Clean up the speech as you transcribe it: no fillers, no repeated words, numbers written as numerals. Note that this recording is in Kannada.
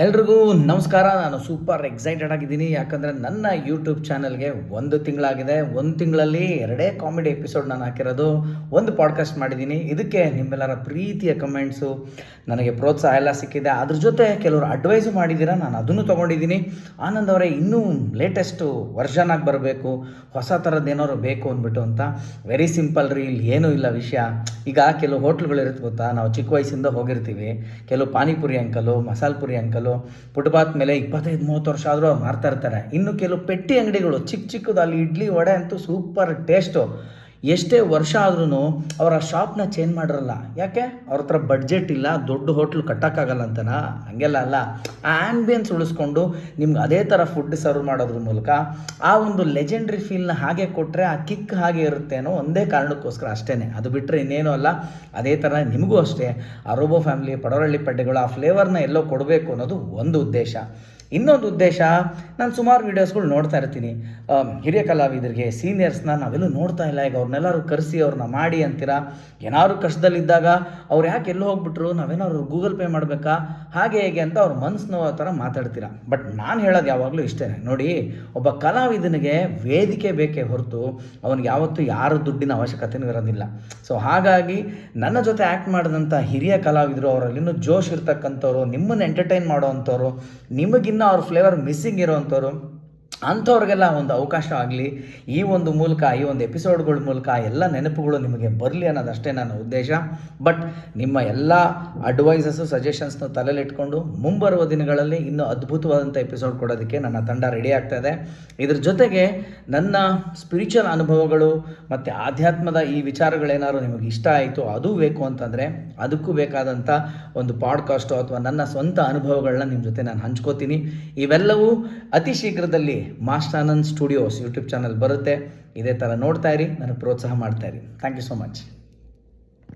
ಎಲ್ರಿಗೂ ನಮಸ್ಕಾರ. ನಾನು ಸೂಪರ್ ಎಕ್ಸೈಟೆಡ್ ಆಗಿದ್ದೀನಿ, ಯಾಕಂದರೆ ನನ್ನ ಯೂಟ್ಯೂಬ್ ಚಾನಲ್ಗೆ 1 ತಿಂಗಳಾಗಿದೆ. 1 ತಿಂಗಳಲ್ಲಿ 2 ಕಾಮಿಡಿ ಎಪಿಸೋಡ್ ನಾನು ಹಾಕಿರೋದು, 1 ಪಾಡ್ಕಾಸ್ಟ್ ಮಾಡಿದ್ದೀನಿ. ಇದಕ್ಕೆ ನಿಮ್ಮೆಲ್ಲರ ಪ್ರೀತಿಯ ಕಮೆಂಟ್ಸು, ನನಗೆ ಪ್ರೋತ್ಸಾಹ ಎಲ್ಲ ಸಿಕ್ಕಿದೆ. ಅದ್ರ ಜೊತೆ ಕೆಲವರು ಅಡ್ವೈಸು ಮಾಡಿದ್ದೀರಾ, ನಾನು ಅದನ್ನು ತೊಗೊಂಡಿದ್ದೀನಿ. ಆನಂದ್ ಅವರೇ, ಇನ್ನೂ ಲೇಟೆಸ್ಟು ವರ್ಷನ್ ಆಗಿ ಬರಬೇಕು, ಹೊಸ ಥರದ್ದು ಏನಾದ್ರು ಬೇಕು ಅಂದ್ಬಿಟ್ಟು ಅಂತ. ವೆರಿ ಸಿಂಪಲ್ ರೀ, ಇಲ್ಲಿ ಏನೂ ಇಲ್ಲ ವಿಷಯ. ಈಗ ಕೆಲವು ಹೋಟ್ಲುಗಳಿರುತ್ತೆ ಗೊತ್ತಾ, ನಾವು ಚಿಕ್ಕ ವಯಸ್ಸಿಂದ ಹೋಗಿರ್ತೀವಿ. ಕೆಲವು ಪಾನಿಪುರಿ ಅಂಕಲು, ಮಸಾಲೆ ಪುರಿ ಅಂಕಲು ಫುಟ್ಪಾತ್ ಮೇಲೆ 25-30 ವರ್ಷ ಆದರೂ ಅವ್ರು ಮಾರ್ತಾ ಇರ್ತಾರೆ. ಇನ್ನು ಕೆಲವು ಪೆಟ್ಟಿ ಅಂಗಡಿಗಳು ಚಿಕ್ಕದು, ಅಲ್ಲಿ ಇಡ್ಲಿ ವಡೆ ಅಂತೂ ಸೂಪರ್ ಟೇಸ್ಟು. ಎಷ್ಟೇ ವರ್ಷ ಆದ್ರೂ ಅವರ ಶಾಪ್ನ ಚೇಂಜ್ ಮಾಡಿರಲ್ಲ. ಯಾಕೆ? ಅವ್ರ ಹತ್ರ ಬಡ್ಜೆಟ್ ಇಲ್ಲ, ದೊಡ್ಡ ಹೋಟ್ಲು ಕಟ್ಟೋಕ್ಕಾಗಲ್ಲ ಅಂತನಾ? ಹಂಗೆಲ್ಲ ಅಲ್ಲ. ಆ ಆ್ಯಂಬಿಯನ್ಸ್ ಉಳಿಸ್ಕೊಂಡು ನಿಮ್ಗೆ ಅದೇ ಥರ ಫುಡ್ ಸರ್ವ್ ಮಾಡೋದ್ರ ಮೂಲಕ ಆ ಒಂದು ಲೆಜೆಂಡ್ರಿ ಫೀಲ್ನ ಹಾಗೆ ಕೊಟ್ಟರೆ ಆ ಕಿಕ್ ಹಾಗೆ ಇರುತ್ತೆ ಅನ್ನೋ ಒಂದೇ ಕಾರಣಕ್ಕೋಸ್ಕರ ಅಷ್ಟೇ. ಅದು ಬಿಟ್ಟರೆ ಇನ್ನೇನು ಅಲ್ಲ. ಅದೇ ಥರ ನಿಮಗೂ ಅಷ್ಟೇ ಆ ರೋಬೋ ಫ್ಯಾಮಿಲಿ, ಪಡವಳ್ಳಿ ಪಡ್ಡೆಗಳು ಆ ಫ್ಲೇವರ್ನ ಎಲ್ಲೋ ಕೊಡಬೇಕು ಅನ್ನೋದು ಒಂದು ಉದ್ದೇಶ. ಇನ್ನೊಂದು ಉದ್ದೇಶ, ನಾನು ಸುಮಾರು ವೀಡಿಯೋಸ್ಗಳು ನೋಡ್ತಾ ಇರ್ತೀನಿ. ಹಿರಿಯ ಕಲಾವಿದರಿಗೆ, ಸೀನಿಯರ್ಸ್ನ ನಾವೆಲ್ಲೂ ನೋಡ್ತಾ ಇಲ್ಲ. ಈಗ ಅವ್ರನ್ನೆಲ್ಲರೂ ಕರೆಸಿ ಅವ್ರನ್ನ ಮಾಡಿ ಅಂತೀರಾ. ಏನಾದ್ರು ಕಷ್ಟದಲ್ಲಿದ್ದಾಗ ಅವ್ರು ಯಾಕೆ ಎಲ್ಲೋ ಹೋಗ್ಬಿಟ್ರು, ನಾವೇನಾದ್ರು ಗೂಗಲ್ ಪೇ ಮಾಡಬೇಕಾ, ಹಾಗೆ ಹೇಗೆ ಅಂತ ಅವ್ರ ಮನಸ್ಸು ಥರ ಮಾತಾಡ್ತೀರಾ. ಬಟ್ ನಾನು ಹೇಳೋದು ಯಾವಾಗಲೂ ಇಷ್ಟೇ ನೋಡಿ, ಒಬ್ಬ ಕಲಾವಿದನಿಗೆ ವೇದಿಕೆ ಬೇಕೇ ಹೊರತು ಅವನಿಗೆ ಯಾವತ್ತೂ ಯಾರ ದುಡ್ಡಿನ ಅವಶ್ಯಕತೆಯೂ ಇರೋದಿಲ್ಲ. ಸೊ ಹಾಗಾಗಿ ನನ್ನ ಜೊತೆ ಆ್ಯಕ್ಟ್ ಮಾಡಿದಂಥ ಹಿರಿಯ ಕಲಾವಿದರು, ಅವರಲ್ಲಿ ಇನ್ನೂ ಜೋಶ್ ಇರ್ತಕ್ಕಂಥವ್ರು, ನಿಮ್ಮನ್ನು ಎಂಟರ್ಟೈನ್ ಮಾಡೋವಂಥವ್ರು, ನಿಮಗಿನ್ನ ಅವ್ರ ಫ್ಲೇವರ್ ಮಿಸ್ಸಿಂಗ್ ಇರೋವಂಥವ್ರು, ಅಂಥವ್ರಿಗೆಲ್ಲ ಒಂದು ಅವಕಾಶ ಆಗಲಿ. ಈ ಒಂದು ಮೂಲಕ, ಈ ಒಂದು ಎಪಿಸೋಡ್ಗಳ ಮೂಲಕ ಎಲ್ಲ ನೆನಪುಗಳು ನಿಮಗೆ ಬರಲಿ ಅನ್ನೋದಷ್ಟೇ ನನ್ನ ಉದ್ದೇಶ. ಬಟ್ ನಿಮ್ಮ ಎಲ್ಲ ಅಡ್ವೈಸಸ್ಸು, ಸಜೆಷನ್ಸ್ನ ತಲೆಯಲ್ಲಿಟ್ಕೊಂಡು ಮುಂಬರುವ ದಿನಗಳಲ್ಲಿ ಇನ್ನೂ ಅದ್ಭುತವಾದಂಥ ಎಪಿಸೋಡ್ ಕೊಡೋದಕ್ಕೆ ನನ್ನ ತಂಡ ರೆಡಿ ಆಗ್ತಾಯಿದೆ. ಇದ್ರ ಜೊತೆಗೆ ನನ್ನ ಸ್ಪಿರಿಚುವಲ್ ಅನುಭವಗಳು ಮತ್ತು ಆಧ್ಯಾತ್ಮದ ಈ ವಿಚಾರಗಳೇನಾದ್ರು ನಿಮಗೆ ಇಷ್ಟ ಆಯಿತು, ಅದು ಬೇಕು ಅಂತಂದರೆ ಅದಕ್ಕೂ ಬೇಕಾದಂಥ ಒಂದು ಪಾಡ್ಕಾಸ್ಟು ಅಥವಾ ನನ್ನ ಸ್ವಂತ ಅನುಭವಗಳನ್ನ ನಿಮ್ಮ ಜೊತೆ ನಾನು ಹಂಚ್ಕೋತೀನಿ. ಇವೆಲ್ಲವೂ ಅತಿ ಶೀಘ್ರದಲ್ಲಿ Master Anand Studios YouTube channel ಬರುತ್ತೆ. ಇದೇ ಥರ ನೋಡ್ತಾ ಇರಿ, ನನಗೆ ಪ್ರೋತ್ಸಾಹ ಮಾಡ್ತಾ ಇರಿ. Thank you so much.